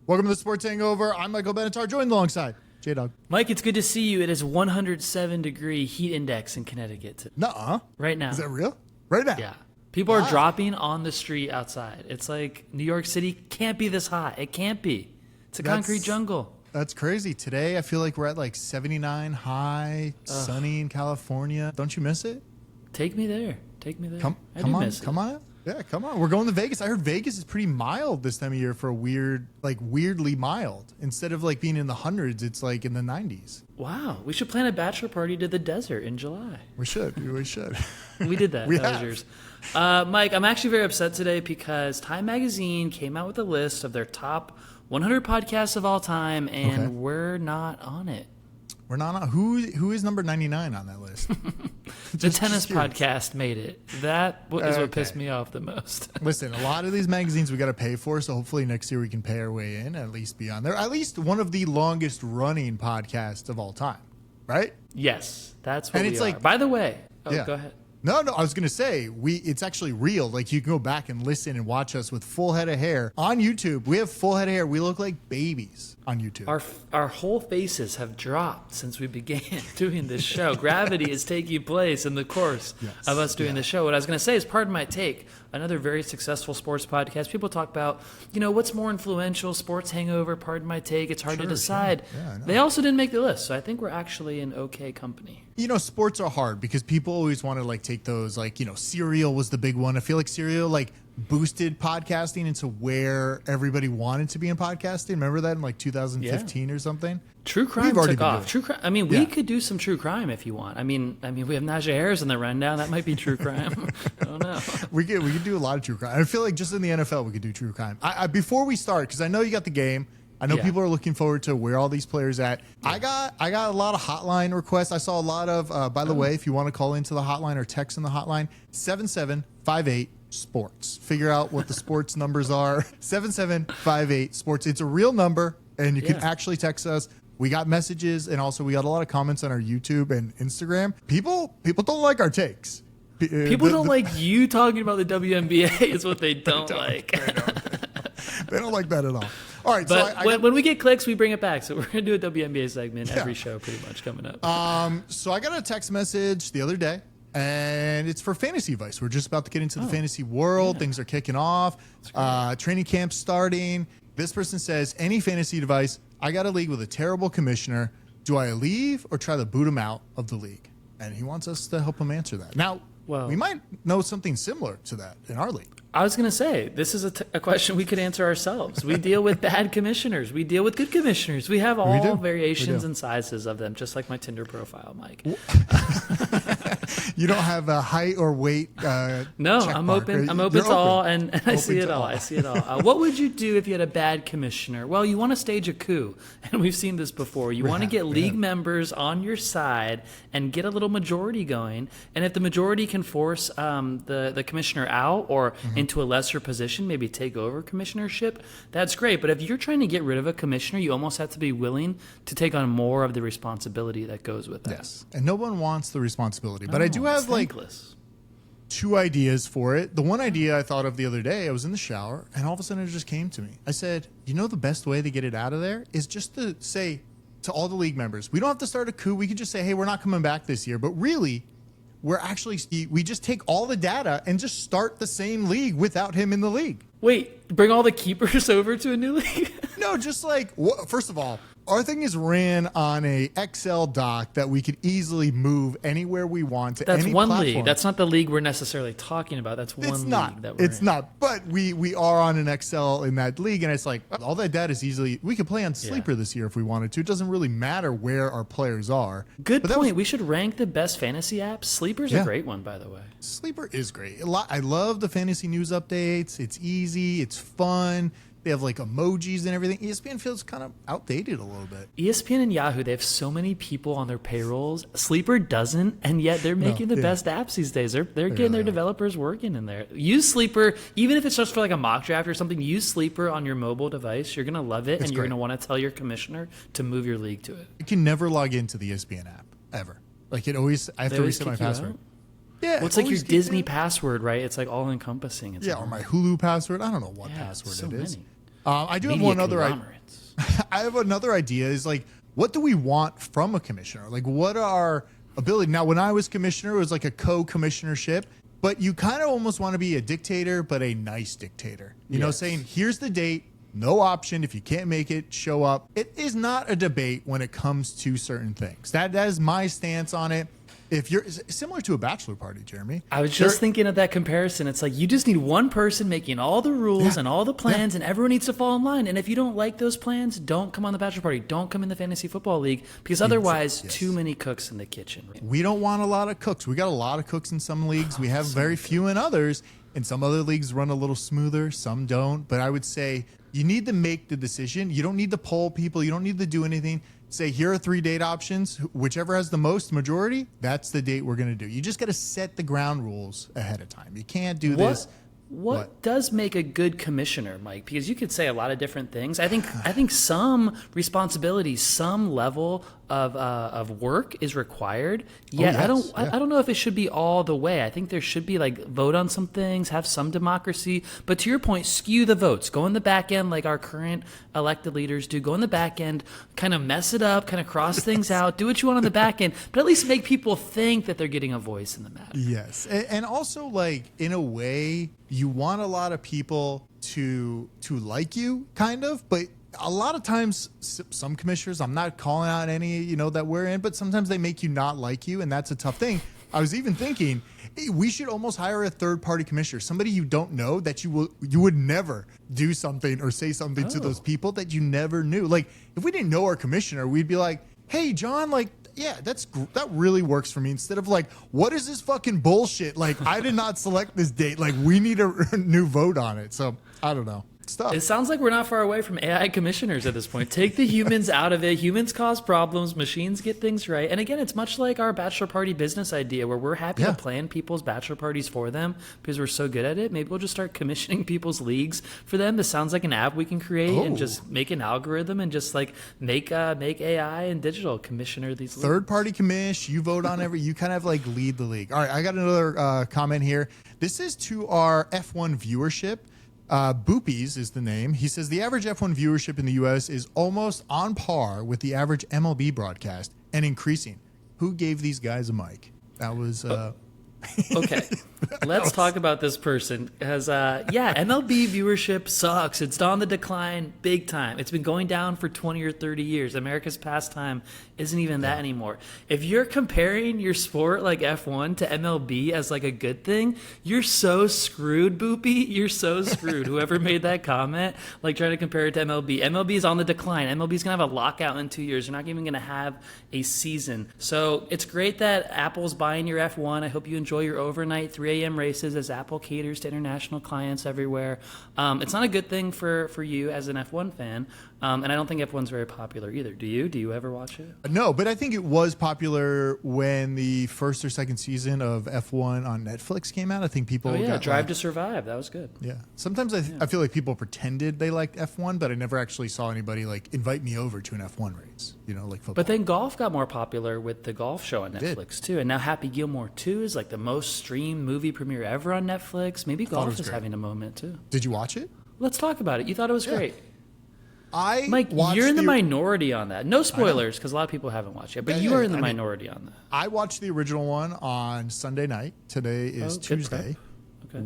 Welcome to the Sports Hangover. I'm Michael Benatar, joined alongside J-Dog. Mike, it's good to see you. It is 107-degree heat index in Connecticut Nuh-uh. right now. Is that real? Right now? Yeah. People are dropping on the street outside. It's like New York City can't be this hot. It can't be. It's a concrete jungle. That's crazy. Today, I feel like we're at like 79 high, sunny in California. Don't you miss it? Take me there. Take me there. Come on. Yeah, come on. We're going to Vegas. I heard Vegas is pretty mild this time of year for a weirdly mild. Instead of like being in the hundreds, it's like in the 90s. Wow. We should plan a bachelor party to the desert in July. We should. We should. We did that. That was yours. Mike, I'm actually very upset today because Time Magazine came out with a list of their top 100 podcasts of all time, and we're not on it. We're not on. Who is number 99 on that list? The tennis podcast made it. That is what pissed me off the most. Listen, a lot of these magazines we got to pay for, so hopefully next year we can pay our way in and at least be on there. At least one of the longest running podcasts of all time, right? Yes, that's what and we it's are. like, by the way, go ahead. No, I was going to say, it's actually real. Like, you can go back and listen and watch us with full head of hair. On YouTube, we have full head of hair. We look like babies on YouTube. Our whole faces have dropped since we began doing this show. Gravity is taking place in the course of us doing the show. What I was going to say is, pardon my take, another very successful sports podcast. People talk about, what's more influential, Sports Hangover, pardon my take. It's hard to decide. Sure. Yeah, they also didn't make the list, so I think we're actually in okay company. Sports are hard because people always want to take those, Serial was the big one. I feel like Serial boosted podcasting into where everybody wanted to be in podcasting. Remember that in 2015 or something? True crime took off. True crime. I mean, we could do some true crime if you want. I mean, we have Najee Harris in the rundown. That might be true crime. I don't know. We could do a lot of true crime. I feel like just in the NFL we could do true crime. Before we start, because I know you got the game. I know people are looking forward to where all these players at. Yeah. I got a lot of hotline requests. I saw a lot of, by the way, if you want to call into the hotline or text in the hotline, 7758-SPORTS. Figure out what the sports numbers are. 7758-SPORTS. It's a real number, and you can actually text us. We got messages, and also we got a lot of comments on our YouTube and Instagram. People don't like our takes. People don't like you talking about the WNBA is what they don't like. They don't like that at all. All right, but so when we get clicks, we bring it back. So we're going to do a WNBA segment every show pretty much coming up. So I got a text message the other day, and it's for fantasy advice. We're just about to get into the fantasy world. Yeah. Things are kicking off. Training camp starting. This person says, any fantasy advice, I got a league with a terrible commissioner. Do I leave or try to boot him out of the league? And he wants us to help him answer that. Now, we might know something similar to that in our league. I was going to say, this is a question we could answer ourselves. We deal with bad commissioners. We deal with good commissioners. We have all variations and sizes of them, just like my Tinder profile, Mike. You don't have a height or weight No, I'm open. Right? I'm open to all, and I see it all. I see it all. What would you do if you had a bad commissioner? Well, you want to stage a coup, and we've seen this before. You want to get league members on your side and get a little majority going, and if the majority can force the commissioner out or into a lesser position, maybe take over commissionership, that's great. But if you're trying to get rid of a commissioner, you almost have to be willing to take on more of the responsibility that goes with that. Yes, and no one wants the responsibility. But I do have two ideas for it. The one idea I thought of the other day, I was in the shower, and all of a sudden it just came to me. I said, the best way to get it out of there is just to say to all the league members, we don't have to start a coup. We could just say, hey, we're not coming back this year. But really, we just take all the data and just start the same league without him in the league. Wait, bring all the keepers over to a new league? No, just first of all, our thing is ran on a Excel doc that we could easily move anywhere we want to That's any one platform. League. That's not the league we're necessarily talking about. That's one league that we're in. It's not. But we are on an Excel in that league, and it's all that data is easily. We could play on Sleeper this year if we wanted to. It doesn't really matter where our players are. Good point. We should rank the best fantasy apps. Sleeper's a great one, by the way. Sleeper is great. I love the fantasy news updates. It's easy. It's fun. They have emojis and everything. ESPN feels kind of outdated a little bit. ESPN and Yahoo, they have so many people on their payrolls. Sleeper doesn't, and yet they're making the best apps these days. They're getting their developers working in there. Use Sleeper, even if it's just for a mock draft or something. Use Sleeper on your mobile device. You're going to love it, and you're going to want to tell your commissioner to move your league to it. You can never log into the ESPN app, ever. I have to reset my password. Yeah, well, it's like your Disney password, right? It's all-encompassing. Or my Hulu password. I don't know what password it is. I do have one other idea. I have another idea is like, what do we want from a commissioner? Like, what are our ability? Now, when I was commissioner, it was like a co-commissionership, but you kind of almost want to be a dictator, but a nice dictator. You know, saying, here's the date, no option. If you can't make it, show up. It is not a debate when it comes to certain things. That is my stance on it. If you're similar to a bachelor party, Jeremy. I was just thinking of that comparison. It's like you just need one person making all the rules and all the plans, and everyone needs to fall in line. And if you don't like those plans, don't come on the bachelor party. Don't come in the fantasy football league, because otherwise, too many cooks in the kitchen. We don't want a lot of cooks. We got a lot of cooks in some leagues. We have very few in others. And some other leagues run a little smoother. Some don't. But I would say you need to make the decision. You don't need to poll people. You don't need to do anything. Say, here are 3 date options. Whichever has the most majority, that's the date we're going to do. You just got to set the ground rules ahead of time. You can't do this. What does make a good commissioner, Mike? Because you could say a lot of different things. I think some responsibility, some level of work is required. Yet I don't know if it should be all the way. I think there should be like vote on some things, have some democracy. But to your point, skew the votes. Go in the back end like our current elected leaders do. Go in the back end, kind of mess it up, kind of cross things out. Do what you want on the back end, but at least make people think that they're getting a voice in the matter. Yes, and also like in a way, you want a lot of people to like you, kind of, but a lot of times some commissioners, I'm not calling out any, that we're in, but sometimes they make you not like you, and that's a tough thing. I was even thinking we should almost hire a third-party commissioner, somebody you don't know that you would never do something or say something to those people that you never knew. Like if we didn't know our commissioner, we'd be like, hey, John, like, yeah, that really works for me. Instead of like, what is this fucking bullshit? Like, I did not select this date. Like, we need a new vote on it. So I don't know. Stuff. It sounds like we're not far away from AI commissioners at this point. Take the humans out of it. Humans cause problems. Machines get things right. And again, it's much like our bachelor party business idea where we're happy to plan people's bachelor parties for them because we're so good at it. Maybe we'll just start commissioning people's leagues for them. This sounds like an app we can create and just make an algorithm and just like make AI and digital commissioner these leagues. Third party commish. You vote on you kind of like lead the league. All right, I got another comment here. This is to our F1 viewership. Boopies is the name. He says the average F1 viewership in the U.S. is almost on par with the average MLB broadcast and increasing. Who gave these guys a mic? That was... Okay, let's talk about this person because, MLB viewership sucks. It's on the decline big time. It's been going down for 20 or 30 years. America's pastime isn't even that anymore. If you're comparing your sport like F1 to MLB as like a good thing, you're so screwed, Boopy. You're so screwed. Whoever made that comment, like trying to compare it to MLB. MLB is on the decline. MLB is going to have a lockout in 2 years. You're not even going to have a season. So it's great that Apple's buying your F1. I hope you enjoy your overnight 3 a.m. races as Apple caters to international clients everywhere. It's not a good thing for you as an F1 fan, and I don't think F1's very popular either. Do you? Do you ever watch it? No, but I think it was popular when the first or second season of F1 on Netflix came out. I think people got Drive to Survive. That was good. Yeah. Sometimes I feel like people pretended they liked F1, but I never actually saw anybody like invite me over to an F1 race, like football. But then golf got more popular with the golf show on Netflix too. And now Happy Gilmore 2 is like the most streamed movie premiere ever on Netflix. Maybe golf is having a moment too. Did you watch it? Let's talk about it. You thought it was great. Mike, you're in the minority on that. No spoilers, because a lot of people haven't watched it, but you are in the minority on that. I watched the original one on Sunday night. Today is Tuesday. Okay.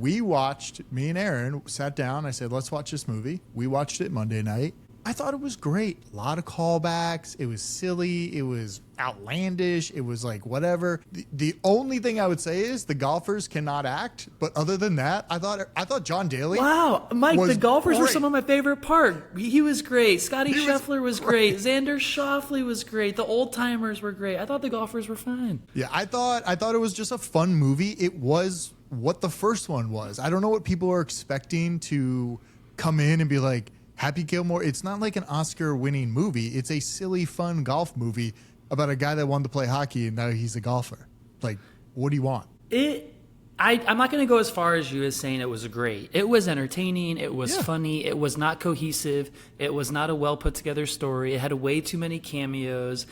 Me and Aaron sat down. I said, let's watch this movie. We watched it Monday night. I thought it was great. A lot of callbacks. It was silly. It was outlandish. It was like whatever. The only thing I would say is the golfers cannot act. But other than that, I thought John Daly. Wow, Mike, the golfers were some of my favorite part. He was great. Scotty Scheffler was great. Xander Schauffele was great. The old timers were great. I thought the golfers were fine. Yeah, I thought it was just a fun movie. It was what the first one was. I don't know what people are expecting to come in and be like, Happy Gilmore. It's not like an Oscar-winning movie. It's a silly, fun golf movie about a guy that wanted to play hockey and now he's a golfer. Like, what do you want? I'm not going to go as far as you as saying it was great. It was entertaining. It was funny. It was not cohesive. It was not a well put together story. It had way too many cameos.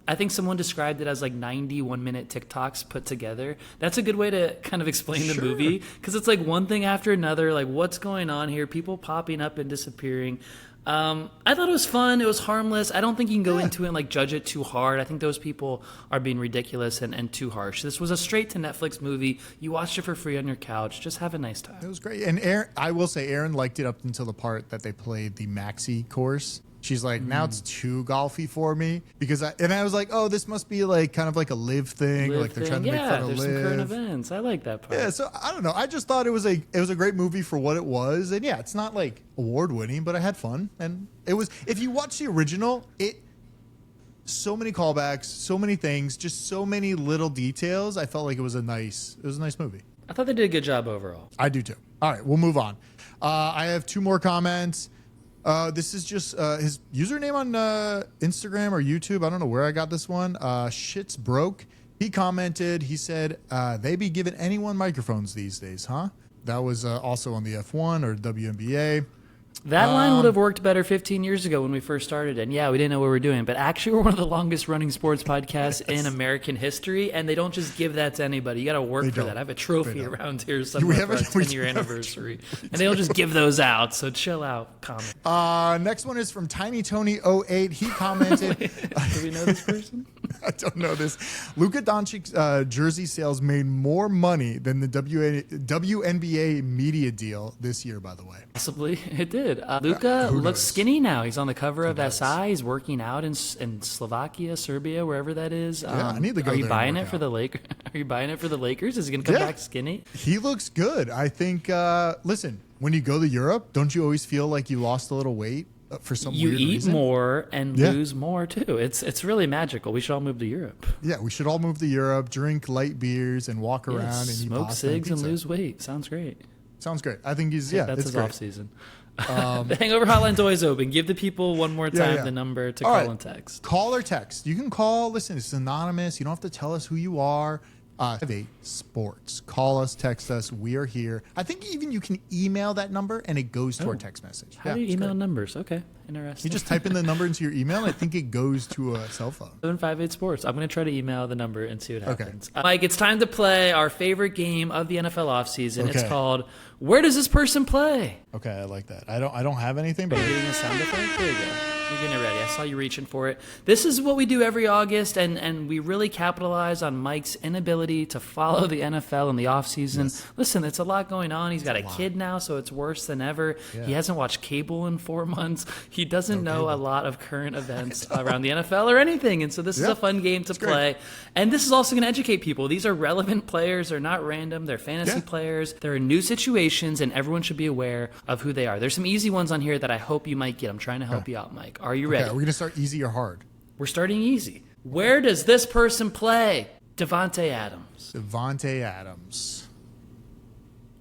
I think someone described it as like 91-minute TikToks put together. That's a good way to kind of explain the movie because it's like one thing after another. Like, what's going on here? People popping up and disappearing. I thought it was fun. It was harmless. I don't think you can go into it and like judge it too hard. I think those people are being ridiculous and too harsh. This was a straight to Netflix movie. You watched it for free on your couch. Just have a nice time. It was great. And I will say, Aaron liked it up until the part that they played the maxi course. She's like, now it's too golfy for me because I was like, oh, this must be like kind of like a live thing, like they're trying to make fun of live. Yeah, there's some current events. I like that part. Yeah, so I don't know. I just thought it was a great movie for what it was, and yeah, it's not like award winning, but I had fun, and it was. If you watch the original, so many callbacks, so many things, just so many little details. I felt like it was a nice movie. I thought they did a good job overall. I do too. All right, we'll move on. I have 2 more comments. This is just his username on Instagram or YouTube. I don't know where I got this one. Shit's broke. He commented, he said, they be giving anyone microphones these days, huh? That was also on the F1 or WNBA. That line would have worked better 15 years ago when we first started. And yeah, we didn't know what we were doing. But actually, we're one of the longest running sports podcasts in American history. And they don't just give that to anybody. You got to work for that. I have a trophy around here somewhere for our 10-year anniversary. And they don't just give those out. So chill out, comment. Next one is from Tiny Tony 08. He commented. Do we know this person? I don't know this. Luka Doncic's jersey sales made more money than the WNBA media deal this year, by the way. Possibly it did. Luka looks skinny now. He's on the cover of SI. He's working out in Slovakia, Serbia, wherever that is. Yeah, I need to go Are you there buying it for the Lakers? Are you buying it for the Lakers? Is he going to come back skinny? He looks good. I think, listen, when you go to Europe, don't you always feel like you lost a little weight for some weird reason? You eat more and lose more, too. It's really magical. We should all move to Europe. Yeah, we should all move to Europe, drink light beers, and walk around and eat smoke cigs and lose weight. Sounds great. Sounds great. I think that's his great. off season. The Hangover Hotline's always open. Give the people one more time the number to call and text. Call or text. You can call. Listen, it's anonymous. You don't have to tell us who you are. 58 Sports. Call us, text us. We are here. I think even you can email that number and it goes to our text message. How do you email numbers? Okay, interesting. You just type in the number into your email and I think it goes to a cell phone. 758 Sports. I'm going to try to email the number and see what happens. Mike, it's time to play our favorite game of the NFL offseason. It's called Where Does This Person Play? Okay, I like that. I don't have anything, but are you getting a sound effect? There you go. You're getting it ready. I saw you reaching for it. This is what we do every August, and we really capitalize on Mike's inability to follow the NFL in the offseason. Yes. Listen, it's a lot going on. He's got a kid now, so it's worse than ever. Yeah. He hasn't watched cable in 4 months. He doesn't know a lot of current events around the NFL or anything, and so this is a fun game to play. And this is also going to educate people. These are relevant players. They're not random. They're fantasy players. They're in new situations, and everyone should be aware of who they are. There's some easy ones on here that I hope you might get. I'm trying to help you out, Mike. Are you ready? Are we going to start easy or hard? We're starting easy. Where does this person play? Davante Adams. Davante Adams.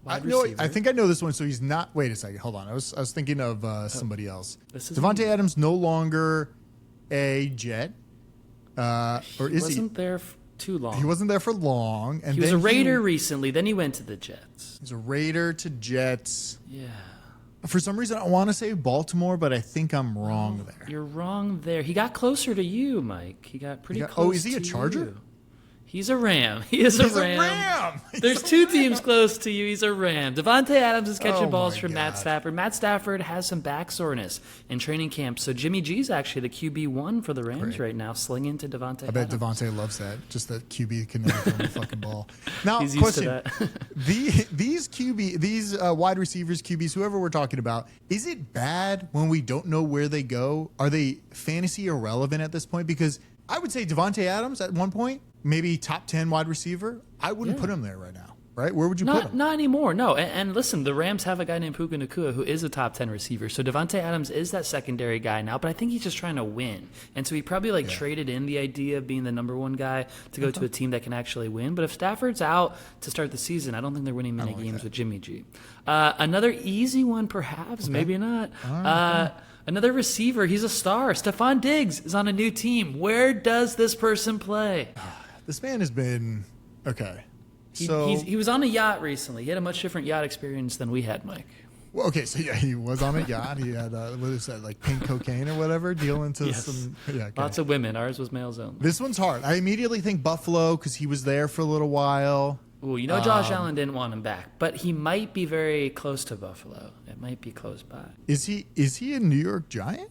I think I know this one, so he's not. Wait a second. Hold on. I was thinking of somebody else. Davante Adams no longer a Jet. Or is he? Wasn't there too long. He wasn't there for long. And he was a Raider recently. Then he went to the Jets. He's a Raider to Jets. Yeah. For some reason, I want to say Baltimore, but I think I'm wrong there. You're wrong there. He got closer to you, Mike. He got pretty close. Oh, is he a Charger? You. He's a Ram. He's a Ram. There's 2 teams close to you. He's a Ram. Davante Adams is catching balls from Matt Stafford. Matt Stafford has some back soreness in training camp. So Jimmy G's actually the QB1 for the Rams right now, slinging to Davante Adams. I bet Davante loves that. Just that QB can never throw the fucking ball. Now, he's question. Used to that. these wide receivers, QBs, whoever we're talking about, is it bad when we don't know where they go? Are they fantasy irrelevant at this point? Because I would say Davante Adams at one point, maybe top 10 wide receiver. I wouldn't put him there right now, right? Where would you put him? Not anymore, no. And listen, the Rams have a guy named Puka Nacua who is a top 10 receiver. So Davante Adams is that secondary guy now, but I think he's just trying to win. And so he probably traded in the idea of being the number 1 guy to go to a team that can actually win. But if Stafford's out to start the season, I don't think they're winning many games with Jimmy G. Another easy one, perhaps, maybe not. Another receiver, he's a star. Stephon Diggs is on a new team. Where does this person play? This man has been He was on a yacht recently. He had a much different yacht experience than we had, Mike. Well, okay, so he was on a yacht. He had what is that, like pink cocaine or whatever, dealing to some. Yeah, lots of women. Ours was males only. This one's hard. I immediately think Buffalo because he was there for a little while. Ooh, Josh Allen didn't want him back, but he might be very close to Buffalo. It might be close by. Is he a New York Giant?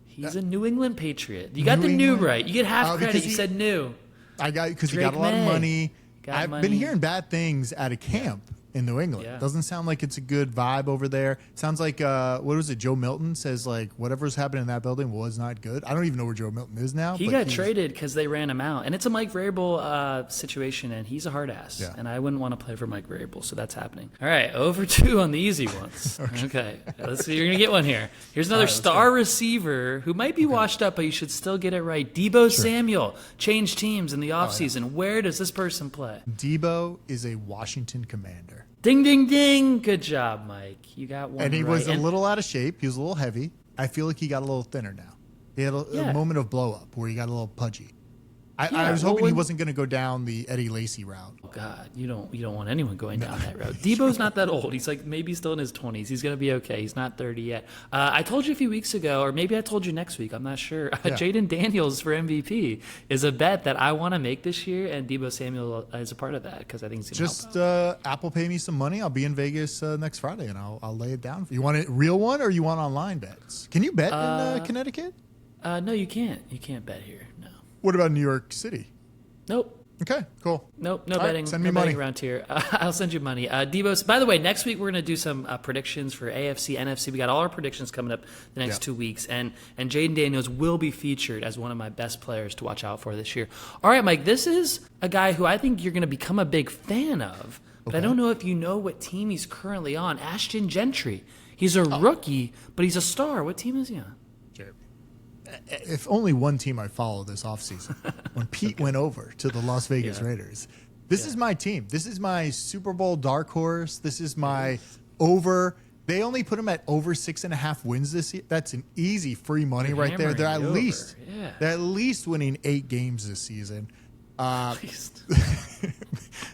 He's a New England Patriot. You got the new right. You get half credit. You said new. I got because he got a lot of money. I've been hearing bad things at a camp in New England. Yeah. Doesn't sound like it's a good vibe over there. Sounds like what was it? Joe Milton says like whatever's happening in that building was not good. I don't even know where Joe Milton is now. He got traded because they ran him out, and it's a Mike Vrabel situation, and he's a hard ass. Yeah. And I wouldn't want to play for Mike Vrabel, so that's happening. All right, over 2 on the easy ones. Okay, let's see. You're gonna get one here. Here's another star receiver who might be washed up, but you should still get it right. Debo Samuel changed teams in the offseason. Where does this person play? Debo is a Washington Commander. Ding, ding, ding. Good job, Mike. You got one. And he was a little out of shape. He was a little heavy. I feel like he got a little thinner now. He had a moment of blow up where he got a little pudgy. I was hoping he wasn't going to go down the Eddie Lacy route. Oh God, you don't want anyone going down that route. Debo's not that old. He's like maybe still in his 20s. He's going to be okay. He's not 30 yet. I told you a few weeks ago, or maybe I told you next week. I'm not sure. Jaden Daniels for MVP is a bet that I want to make this year, and Debo Samuel is a part of that because I think he's going to help out. Apple pay me some money. I'll be in Vegas next Friday, and I'll lay it down. You want a real one, or you want online bets? Can you bet in Connecticut? No, you can't. You can't bet here. No. What about New York City? Nope. Okay, cool. Nope, no betting. Send me money around here. I'll send you money. Debo, by the way, next week we're going to do some predictions for AFC, NFC. We got all our predictions coming up the next 2 weeks, and Jaden Daniels will be featured as one of my best players to watch out for this year. All right, Mike, this is a guy who I think you're going to become a big fan of, but I don't know if you know what team he's currently on. Ashton Gentry. He's a rookie, but he's a star. What team is he on? If only one team I follow this offseason. When Pete went over to the Las Vegas Raiders. This is my team. This is my Super Bowl dark horse. This is my over. They only put him at over 6.5 wins this year. That's an easy free money right there. They're at least winning 8 games this season. They're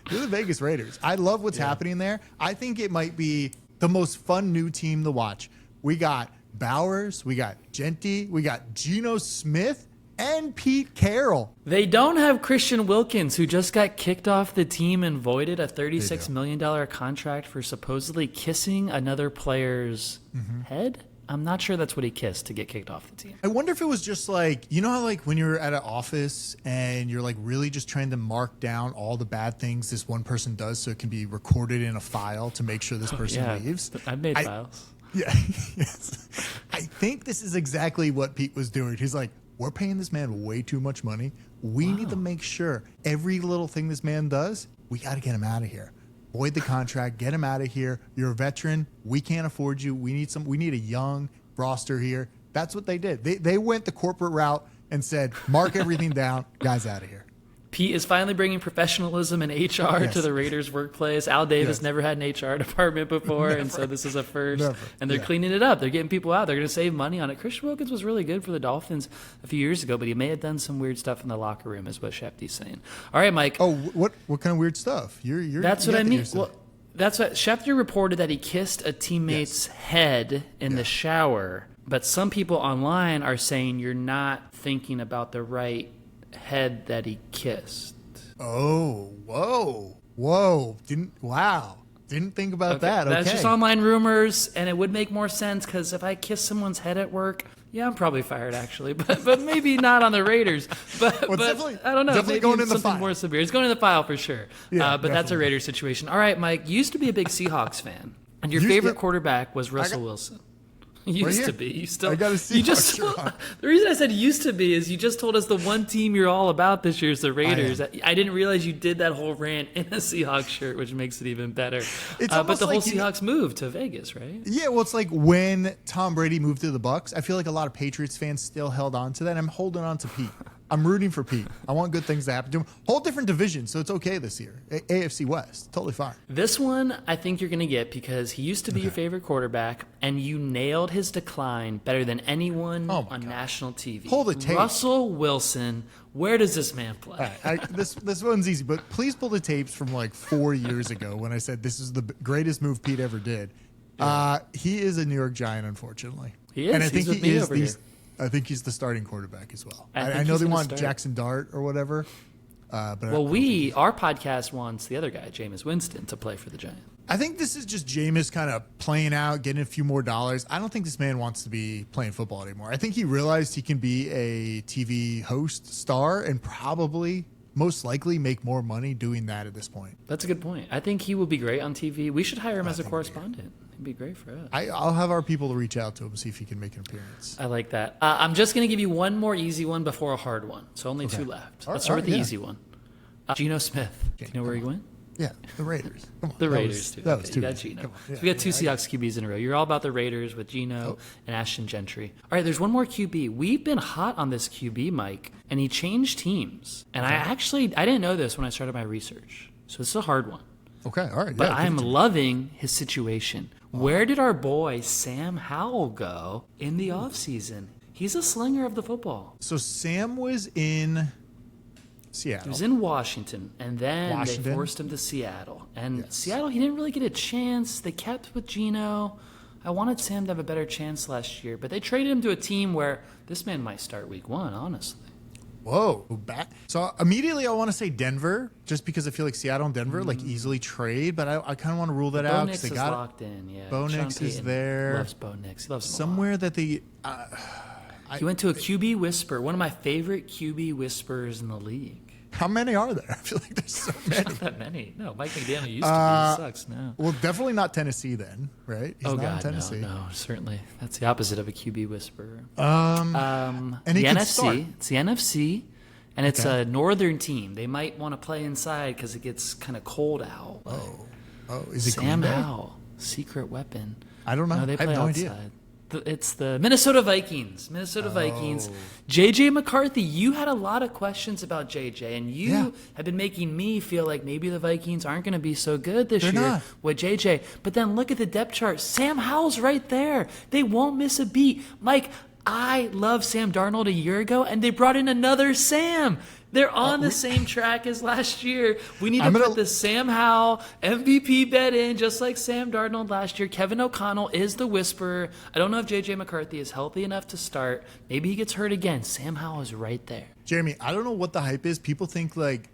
the Vegas Raiders. I love what's happening there. I think it might be the most fun new team to watch. We got Bowers, we got Genty, we got Geno Smith, and Pete Carroll. They don't have Christian Wilkins, who just got kicked off the team and voided a $36 million contract for supposedly kissing another player's head. I'm not sure that's what he kissed to get kicked off the team. I wonder if it was just like, you know how like when you're at an office and you're like really just trying to mark down all the bad things this one person does so it can be recorded in a file to make sure this person leaves. I've made files. Yeah, yes. I think this is exactly what Pete was doing. He's like, we're paying this man way too much money. We need to make sure every little thing this man does, we got to get him out of here. Void the contract, get him out of here. You're a veteran. We can't afford you. We need a young roster here. That's what they did. They went the corporate route and said, mark everything down, guys out of here. Pete is finally bringing professionalism and HR to the Raiders workplace. Al Davis never had an HR department before, and so this is a first. And they're cleaning it up. They're getting people out. They're going to save money on it. Christian Wilkins was really good for the Dolphins a few years ago, but he may have done some weird stuff in the locker room, is what Shefty's saying. All right, Mike. Oh, what kind of weird stuff? That's what I mean. Well, that's what Schefter reported, that he kissed a teammate's head in the shower, but some people online are saying you're not thinking about the right head that he kissed. Oh, whoa. Didn't think about that. Okay. That's just online rumors, and it would make more sense because if I kiss someone's head at work, I'm probably fired actually, but maybe not on the Raiders. But I don't know. Maybe going in the something file. More severe. It's going in the file for sure. But that's a Raiders situation. All right, Mike. You used to be a big Seahawks fan, and your favorite quarterback was Russell Wilson. Used to be. You still. I got to see. The reason I said used to be is you just told us the one team you're all about this year is the Raiders. I didn't realize you did that whole rant in a Seahawks shirt, which makes it even better. But the whole Seahawks moved to Vegas, right? Yeah, well, it's like when Tom Brady moved to the Bucs. I feel like a lot of Patriots fans still held on to that. I'm holding on to Pete. I'm rooting for Pete. I want good things to happen to him. Whole different division, so it's okay this year. AFC West, totally fine. This one I think you're going to get because he used to be your favorite quarterback, and you nailed his decline better than anyone on national TV. Pull the tape. Russell Wilson, where does this man play? All right, this one's easy, but please pull the tapes from like 4 years ago when I said this is the greatest move Pete ever did. He is a New York Giant, unfortunately. He is. And I think he is here. I think he's the starting quarterback as well. I know they want Jackson Dart or whatever. But our podcast wants the other guy, Jameis Winston, to play for the Giants. I think this is just Jameis kind of playing out, getting a few more dollars. I don't think this man wants to be playing football anymore. I think he realized he can be a TV host star and probably most likely make more money doing that at this point. That's a good point. I think he will be great on TV. We should hire him as a correspondent. It'd be great for us. I'll have our people reach out to him, see if he can make an appearance. I like that. I'm just going to give you one more easy one before a hard one. So only two left. Let's start with the easy one. Geno Smith. Do you know where he went? Yeah, the Raiders. Come on. The Raiders, too. That was too you got Geno. Yeah, so we got two Seahawks QBs in a row. You're all about the Raiders with Geno and Ashton Gentry. All right, there's one more QB. We've been hot on this QB, Mike, and he changed teams. And I didn't know this when I started my research. So it's a hard one. Okay, all right. But I'm loving his situation. Where did our boy Sam Howell go in the offseason? He's a slinger of the football. So Sam was in Seattle. He was in Washington, and then they forced him to Seattle. And Seattle, he didn't really get a chance. They kept with Geno. I wanted Sam to have a better chance last year, but they traded him to a team where this man might start week 1, honestly. Whoa. So immediately I want to say Denver, just because I feel like Seattle and Denver easily trade, but I kind of want to rule that out. Bo Nix is locked in, yeah. Bo Nix is there. Loves Bo Nix. He loves him somewhere that they... he went to a QB whisperer, one of my favorite QB whisperers in the league. How many are there? I feel like there's so many. Not that many. No, Mike McDaniel used to be. He sucks now. Well, definitely not Tennessee then, right? He's not in Tennessee. No, certainly. That's the opposite of a QB whisperer. And the NFC. It's the NFC, and it's a northern team. They might want to play inside because it gets kind of cold out. Oh, is it Sam Howell, secret weapon? I don't know. No, they play I have no outside. idea. It's the Minnesota Vikings. Vikings. J.J. McCarthy, you had a lot of questions about J.J., and you have been making me feel like maybe the Vikings aren't going to be so good this year with J.J. But then look at the depth chart. Sam Howell's right there. They won't miss a beat. Mike, I loved Sam Darnold a year ago, and they brought in another Sam. They're on the same track as last year. We need to put the Sam Howell MVP bet in, just like Sam Darnold last year. Kevin O'Connell is the whisperer. I don't know if J.J. McCarthy is healthy enough to start. Maybe he gets hurt again. Sam Howell is right there. Jeremy, I don't know what the hype is. People think like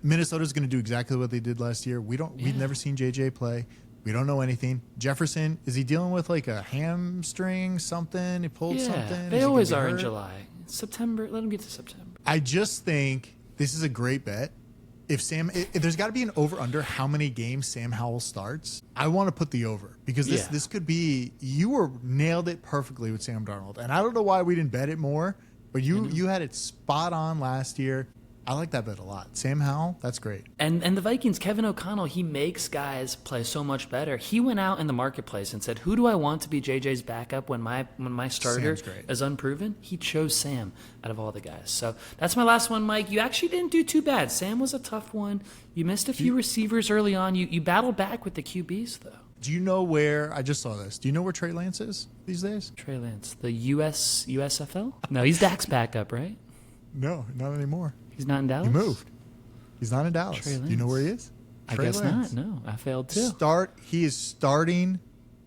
Minnesota's going to do exactly what they did last year. We've never seen J.J. play. We don't know anything. Jefferson, is he dealing with like a hamstring, something? He pulled something? They always are in July. September, let him get to September. I just think this is a great bet. If there's got to be an over-under how many games Sam Howell starts. I want to put the over because this could be, you nailed it perfectly with Sam Darnold. And I don't know why we didn't bet it more, but you had it spot on last year. I like that bet a lot. Sam Howell, that's great. And the Vikings, Kevin O'Connell, he makes guys play so much better. He went out in the marketplace and said, who do I want to be JJ's backup when my starter is unproven? He chose Sam out of all the guys. So that's my last one, Mike. You actually didn't do too bad. Sam was a tough one. You missed a few receivers early on. You battled back with the QBs, though. Do you know where, I just saw this, do you know where Trey Lance is these days? Trey Lance, the USFL? No, he's Dak's backup, right? No, not anymore. He's not in Dallas? He moved. He's not in Dallas. Do you know where he is? I guess not. No, I failed too. He is starting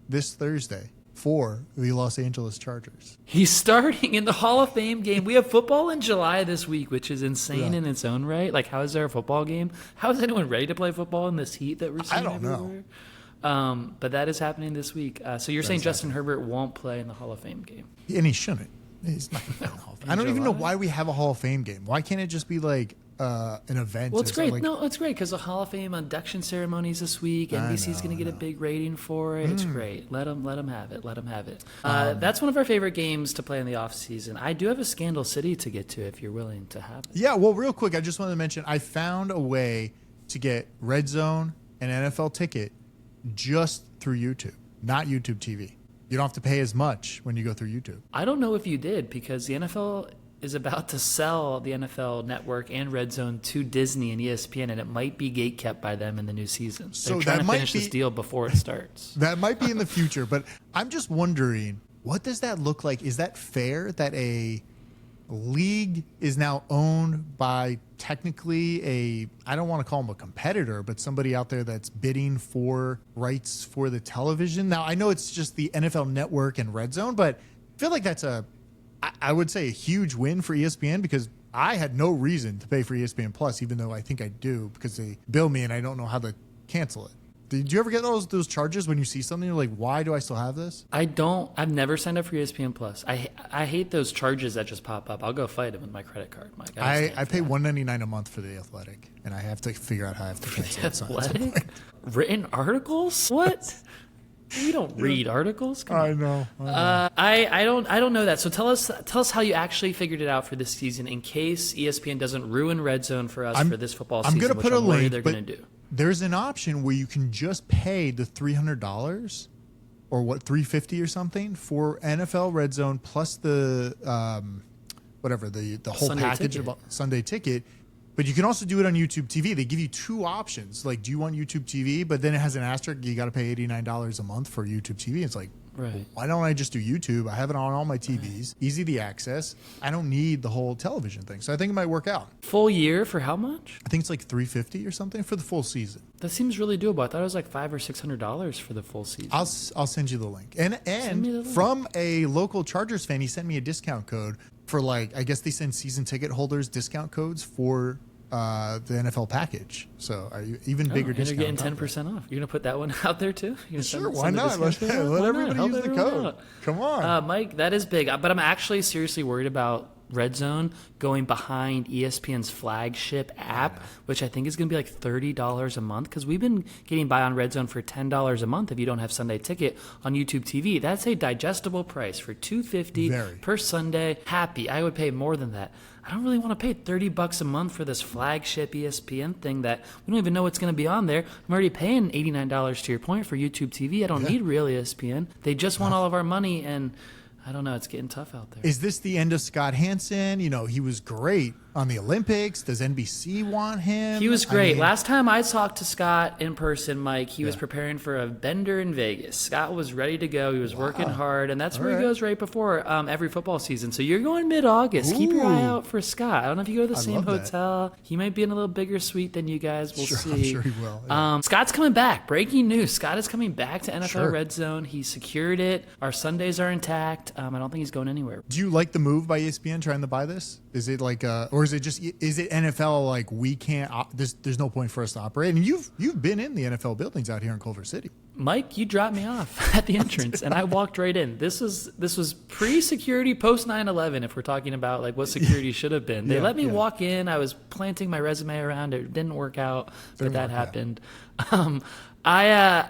this Thursday for the Los Angeles Chargers. He's starting in the Hall of Fame game. We have football in July this week, which is insane in its own right. Like, how is there a football game? How is anyone ready to play football in this heat that we're seeing everywhere? Know. But that is happening this week. So you're saying Justin Herbert won't play in the Hall of Fame game? And he shouldn't. He's not going to play in the Hall of Fame. I don't even know why we have a Hall of Fame game. Why can't it just be like an event? Well, it's great. It's great because the Hall of Fame induction ceremonies this week. NBC's going to get a big rating for it. It's great. Let them have it. Let them have it. That's one of our favorite games to play in the off season. I do have a Scandal City to get to if you're willing to have it. Yeah. Well, real quick, I just wanted to mention I found a way to get RedZone and NFL Ticket just through YouTube, not YouTube TV. You don't have to pay as much when you go through YouTube. I don't know if you did because the NFL is about to sell the NFL Network and RedZone to Disney and ESPN, and it might be gatekept by them in the new season. They're trying to finish this deal before it starts. That might be in the future, but I'm just wondering, what does that look like? Is that fair that a league is now owned by technically I don't want to call them a competitor, but somebody out there that's bidding for rights for the television? Now, I know it's just the NFL Network and RedZone, but I feel like that's I would say a huge win for ESPN because I had no reason to pay for ESPN Plus, even though I think I do, because they bill me and I don't know how to cancel it. Did you ever get those charges when you see something? You're like, why do I still have this? I don't. I've never signed up for ESPN Plus. I hate those charges that just pop up. I'll go fight them with my credit card, Mike. I pay $1.99 a month for The Athletic, and I have to figure out how I have to cancel it. Athletic? Written articles? What? You don't read articles. Come on. I know. I don't know that. So tell us how you actually figured it out for this season, in case ESPN doesn't ruin RedZone for us for this football season. I'm going to put a link. They're going to do. There's an option where you can just pay the $300 or $350 or something for NFL RedZone plus the whatever the whole Sunday package ticket. of Sunday ticket. But you can also do it on YouTube TV. They give you two options. Like, do you want YouTube TV? But then it has an asterisk. You got to pay $89 a month for YouTube TV. It's like, right. Why don't I just do YouTube? I have it on all my TVs. Easy to access. I don't need the whole television thing. So I think it might work out. Full year for how much? I think it's like $350 or something for the full season. That seems really doable. I thought it was like $500 or $600 for the full season. I'll send you the link. And from a local Chargers fan, he sent me a discount code for I guess they send season ticket holders discount codes for the NFL package. So are you even bigger discount? You're getting 10% off. You're going to put that one out there too? Sure, why not? Let everybody use the code. Come on. Mike, that is big. But I'm actually seriously worried about RedZone going behind ESPN's flagship app, which I think is going to be like $30 a month, because we've been getting by on RedZone for $10 a month if you don't have Sunday Ticket on YouTube TV. That's a digestible price for $250 per Sunday. Happy. I would pay more than that. I don't really want to pay $30 a month for this flagship ESPN thing that we don't even know what's going to be on there. I'm already paying $89 to your point for YouTube TV. I don't need real ESPN. They just want all of our money, and I don't know. It's getting tough out there. Is this the end of Scott Hansen? He was great on the Olympics. Does NBC want him? He was great. Last time I talked to Scott in person, Mike, he was preparing for a bender in Vegas. Scott was ready to go. He was working hard, and that's where he goes right before every football season. So you're going mid-August. Keep your eye out for Scott. I don't know if you go to the same hotel. That. He might be in a little bigger suite than you guys. We'll see. I'm sure he will. Yeah. Scott's coming back. Breaking news. Scott is coming back to NFL RedZone. He secured it. Our Sundays are intact. I don't think he's going anywhere. Do you like the move by ESPN trying to buy this? Is it or is it NFL like we can't? There's no point for us to operate. And you've been in the NFL buildings out here in Culver City. Mike, you dropped me off at the entrance, and I walked right in. This was pre-security, post 9/11. If we're talking about like what security should have been, they let me walk in. I was planting my resume around. It didn't work out, but that happened. I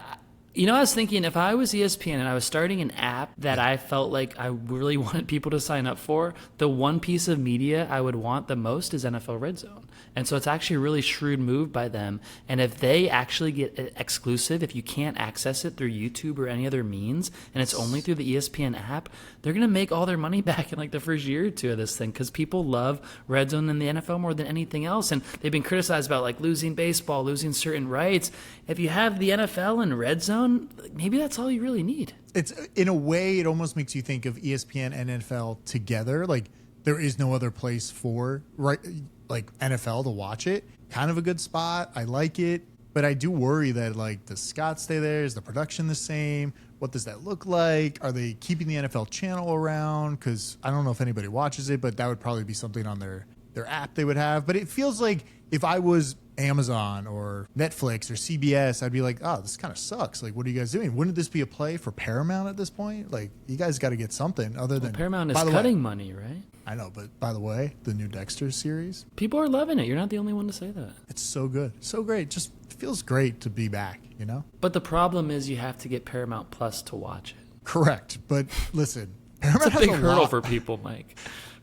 was thinking, if I was ESPN and I was starting an app that I felt like I really wanted people to sign up for, the one piece of media I would want the most is NFL RedZone. And so it's actually a really shrewd move by them. And if they actually get it exclusive, if you can't access it through YouTube or any other means, and it's only through the ESPN app, they're going to make all their money back in like the first year or two of this thing, because people love RedZone and the NFL more than anything else. And they've been criticized about like losing baseball, losing certain rights. If you have the NFL and RedZone, maybe that's all you really need. It's in a way, it almost makes you think of ESPN and NFL together. Like there is no other place for NFL to watch it. Kind of a good spot. I like it, but I do worry that does Scott stay there? Is the production the same? What does that look like? Are they keeping the NFL channel around? Because I don't know if anybody watches it, but that would probably be something on their app they would have. But it feels like if I was Amazon or Netflix or CBS, I'd be like, oh, this kind of sucks. Like, what are you guys doing? Wouldn't this be a play for Paramount at this point? Like, you guys got to get something other than Paramount is cutting money, right? I know, but by the way, the new Dexter series, people are loving it. You're not the only one to say that. It's so good, so great. Just feels great to be back, But the problem is you have to get Paramount Plus to watch it. Correct, but listen, Paramount it's a big hurdle for people, Mike.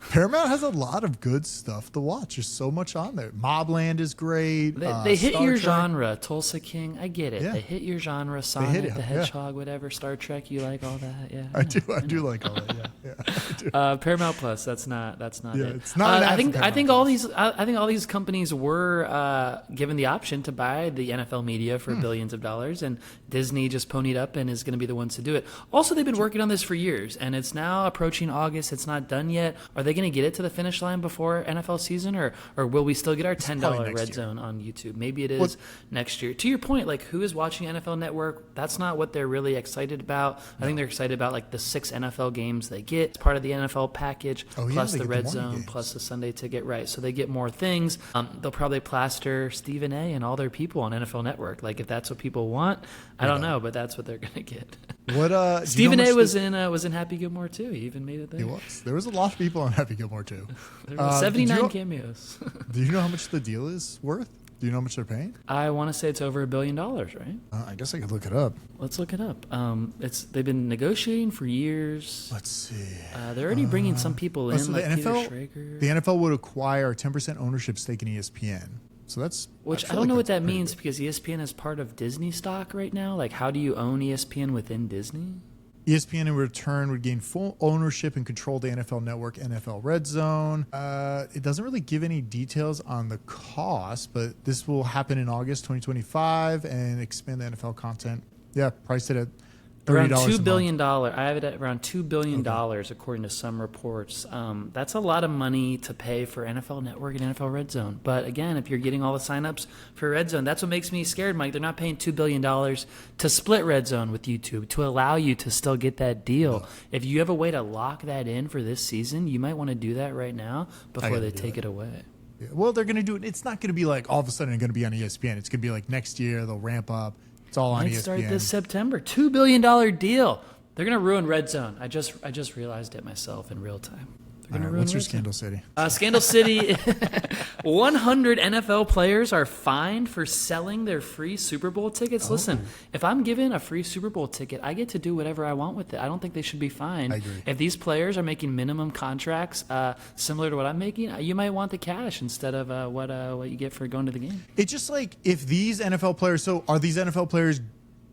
Paramount has a lot of good stuff to watch. There's so much on there. Mobland is great. They hit your genre. Tulsa King, I get it. Yeah. They hit your genre. Sonic the Hedgehog, whatever. Star Trek, you like all that? Yeah, I do like all that. Yeah. Paramount Plus. That's not yeah, it. It's not. I think all these companies were given the option to buy the NFL media for billions of dollars, and Disney just ponied up and is going to be the ones to do it. Also, they've been working on this for years, and it's now approaching August. It's not done yet. Are they they going to get it to the finish line before NFL season, or will we still get our $10 RedZone on YouTube? Maybe it is next year. To your point, like, who is watching NFL Network? That's not what they're really excited about. I think they're excited about like the 6 NFL games they get. It's part of the NFL package, plus the RedZone, plus the Sunday Ticket, right? So they get more things. They'll probably plaster Stephen A. and all their people on NFL Network. Like, if that's what people want, I don't know, but that's what they're going to get. What Stephen A. was in Happy Gilmore too. He even made it there. He was. There was a lot of people on Happy Gilmore too. There were 79 cameos. Do you know how much the deal is worth? Do you know how much they're paying? I want to say it's over $1 billion, right? I guess I could look it up. Let's look it up. They've been negotiating for years. Let's see. They're already bringing some people in, so like the NFL, Peter Schrager. The NFL would acquire a 10% ownership stake in ESPN. So I don't know what that means, because ESPN is part of Disney stock right now. Like, how do you own ESPN within Disney? ESPN in return would gain full ownership and control the NFL Network, NFL RedZone. It doesn't really give any details on the cost, but this will happen in August 2025 and expand the NFL content. Yeah, priced it at around $2 billion. I have it at around $2 billion, according to some reports. That's a lot of money to pay for NFL Network and NFL RedZone. But again, if you're getting all the signups for RedZone, that's what makes me scared, Mike. They're not paying $2 billion to split RedZone with YouTube, to allow you to still get that deal. If you have a way to lock that in for this season, you might want to do that right now before they take it away. Yeah. Well, they're going to do it. It's not going to be like all of a sudden going to be on ESPN. It's going to be like next year they'll ramp up. It's all on ESPN. Start this September. $2 billion deal. They're going to ruin RedZone. I just realized it myself in real time. What's your Scandal City? Scandal City, 100 NFL players are fined for selling their free Super Bowl tickets. Listen, if I'm given a free Super Bowl ticket, I get to do whatever I want with it. I don't think they should be fined. I agree. If these players are making minimum contracts similar to what I'm making, you might want the cash instead of what you get for going to the game. It's just like, if these NFL players, so are these NFL players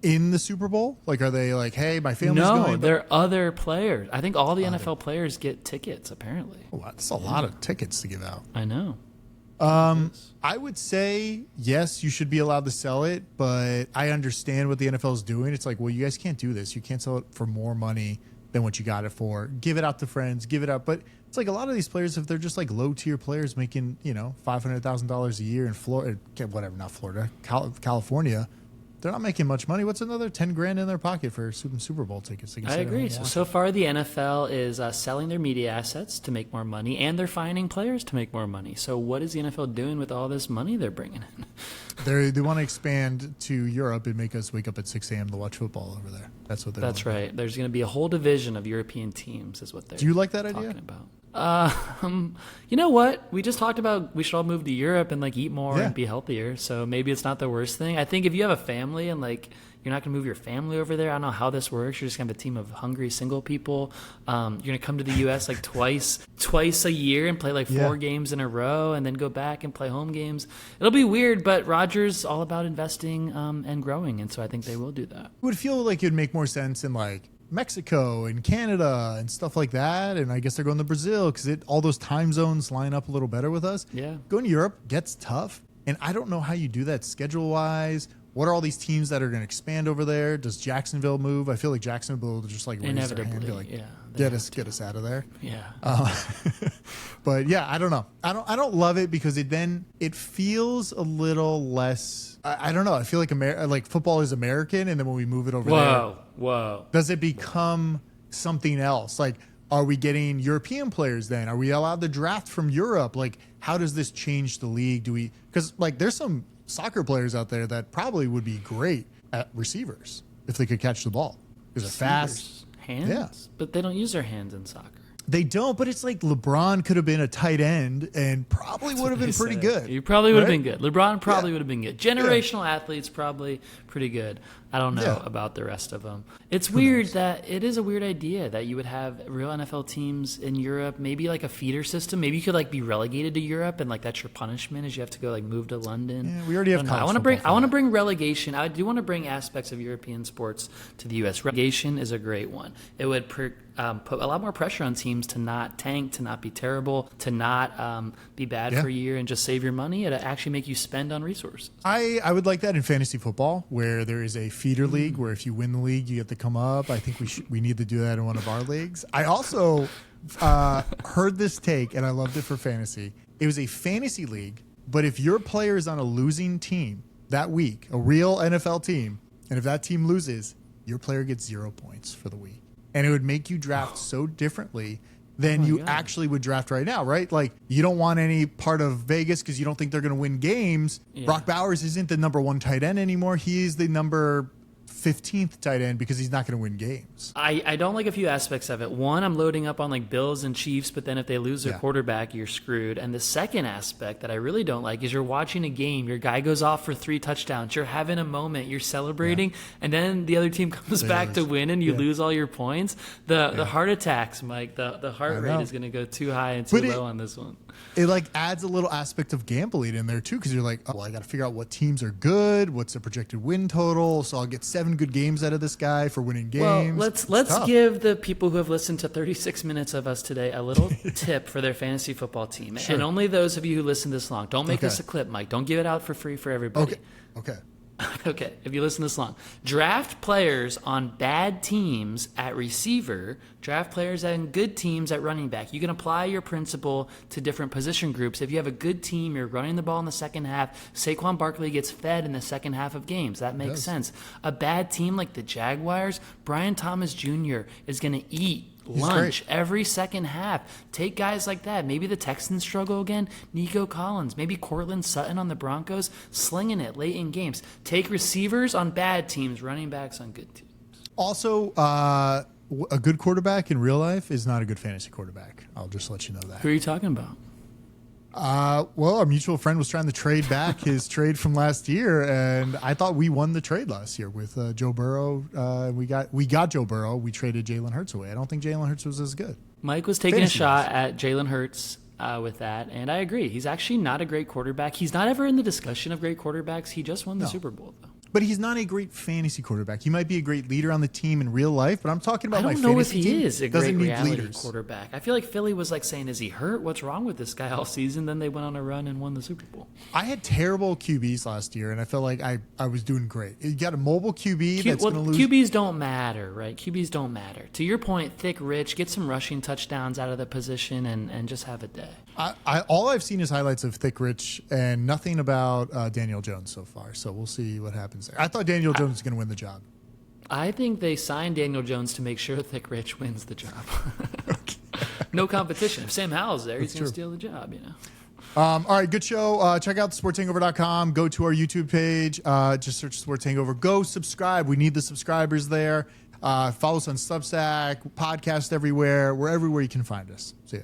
in the Super Bowl? Like, are they like, hey, my family's going? No, they're other players. I think all the NFL players get tickets, apparently. Oh, that's a lot of tickets to give out. I know. I would say, yes, you should be allowed to sell it, but I understand what the NFL is doing. It's like, well, you guys can't do this. You can't sell it for more money than what you got it for. Give it out to friends, give it out. But it's like a lot of these players, if they're just like low-tier players making, $500,000 a year in Florida, not Florida, California, they're not making much money. What's another $10,000 in their pocket for Super Bowl tickets? I agree. So far, the NFL is selling their media assets to make more money, and they're fining players to make more money. So what is the NFL doing with all this money they're bringing in? They want to expand to Europe and make us wake up at 6 a.m. to watch football over there. That's what they're That's right. There's going to be a whole division of European teams is what they're Do you like that talking idea? about. You know what? We just talked about we should all move to Europe and like eat more and be healthier. So maybe it's not the worst thing. I think if you have a family and like you're not going to move your family over there, I don't know how this works. You're just going to have a team of hungry single people. You're going to come to the U.S. like twice a year and play like 4 games in a row and then go back and play home games. It'll be weird, but Rodgers all about investing and growing, and so I think they will do that. It would feel like it would make more sense in like Mexico and Canada and stuff like that, and I guess they're going to Brazil because all those time zones line up a little better with us. Yeah, going to Europe gets tough, and I don't know how you do that schedule wise. What are all these teams that are going to expand over there? Does Jacksonville move? I feel like Jacksonville will just like raise their hand and be like, get us out of there. Yeah. But yeah, I don't know. I don't love it because it feels a little less. I don't know. I feel like football is American, and then when we move it over there, does it become something else? Like, are we getting European players then? Are we allowed to draft from Europe? Like, how does this change the league? Because like there's some soccer players out there that probably would be great at receivers if they could catch the ball. Because they're fast. Hands? But they don't use their hands in soccer. They don't, but it's like LeBron could have been a tight end and probably would have been pretty good. He probably would have been good. LeBron probably would have been good. Generational athletes probably pretty good. I don't know about the rest of them. It's weird that it is a weird idea that you would have real NFL teams in Europe, maybe like a feeder system. Maybe you could like be relegated to Europe and like that's your punishment is you have to go like move to London. Yeah, we already have I want to bring relegation. I do want to bring aspects of European sports to the US. Relegation is a great one. It would put a lot more pressure on teams to not tank, to not be terrible, to not be bad for a year and just save your money. It'd actually make you spend on resources. I would like that in fantasy football where there is a feeder league where if you win the league, you get to come up. I think we need to do that in one of our leagues. I also heard this take, and I loved it for fantasy. It was a fantasy league, but if your player is on a losing team that week, a real NFL team, and if that team loses, your player gets 0 points for the week. And it would make you draft so differently than you actually would draft right now, right? Like, you don't want any part of Vegas because you don't think they're going to win games. Yeah. Brock Bowers isn't the number 1 tight end anymore. He's the number 15th tight end because he's not going to win games. I don't like a few aspects of it. One, I'm loading up on like Bills and Chiefs, but then if they lose their quarterback, you're screwed. And the second aspect that I really don't like is you're watching a game, your guy goes off for 3 touchdowns, you're having a moment, you're celebrating, and then the other team comes back to win and you lose all your points. The heart attacks, Mike, the heart rate is going to go too high and too low on this one. It like adds a little aspect of gambling in there too, because you're like, oh, well, I got to figure out what teams are good, what's the projected win total, so I'll get 7 good games out of this guy for winning games. Well, let's give the people who have listened to 36 minutes of us today a little tip for their fantasy football team, and only those of you who listen this long. Don't make this a clip, Mike. Don't give it out for free for everybody. Okay. Okay, if you listen this long, draft players on bad teams at receiver, draft players on good teams at running back. You can apply your principle to different position groups. If you have a good team, you're running the ball in the second half, Saquon Barkley gets fed in the second half of games. That makes sense. A bad team like the Jaguars, Brian Thomas Jr. is going to eat lunch every second half. Take guys like that. Maybe the Texans struggle again. Nico Collins. Maybe Cortland Sutton on the Broncos, slinging it late in games. Take receivers on bad teams, running backs on good teams. Also, a good quarterback in real life is not a good fantasy quarterback. I'll just let you know that. Who are you talking about? Well, our mutual friend was trying to trade back his trade from last year, and I thought we won the trade last year with Joe Burrow. We got Joe Burrow. We traded Jalen Hurts away. I don't think Jalen Hurts was as good. Mike was taking a shot at Jalen Hurts with that, and I agree. He's actually not a great quarterback. He's not ever in the discussion of great quarterbacks. He just won the Super Bowl, though. But he's not a great fantasy quarterback. He might be a great leader on the team in real life, but I'm talking about my fantasy team. I don't know if he is a great reality quarterback. I feel like Philly was like saying, is he hurt? What's wrong with this guy all season? Then they went on a run and won the Super Bowl. I had terrible QBs last year, and I felt like I was doing great. You got a mobile QB that's going to lose. QBs don't matter, right? QBs don't matter. To your point, thick, rich, get some rushing touchdowns out of the position and just have a day. All I've seen is highlights of thick, rich, and nothing about Daniel Jones so far. So we'll see what happens there. I thought Daniel Jones was going to win the job. I think they signed Daniel Jones to make sure Thick Rich wins the job. No competition. If Sam Howell's there, he's going to steal the job, you know. All right, good show. Check out sportshangover.com. Go to our YouTube page. Just search Sports Hangover. Go subscribe. We need the subscribers there. Follow us on Substack, podcast everywhere. We're everywhere you can find us. See ya.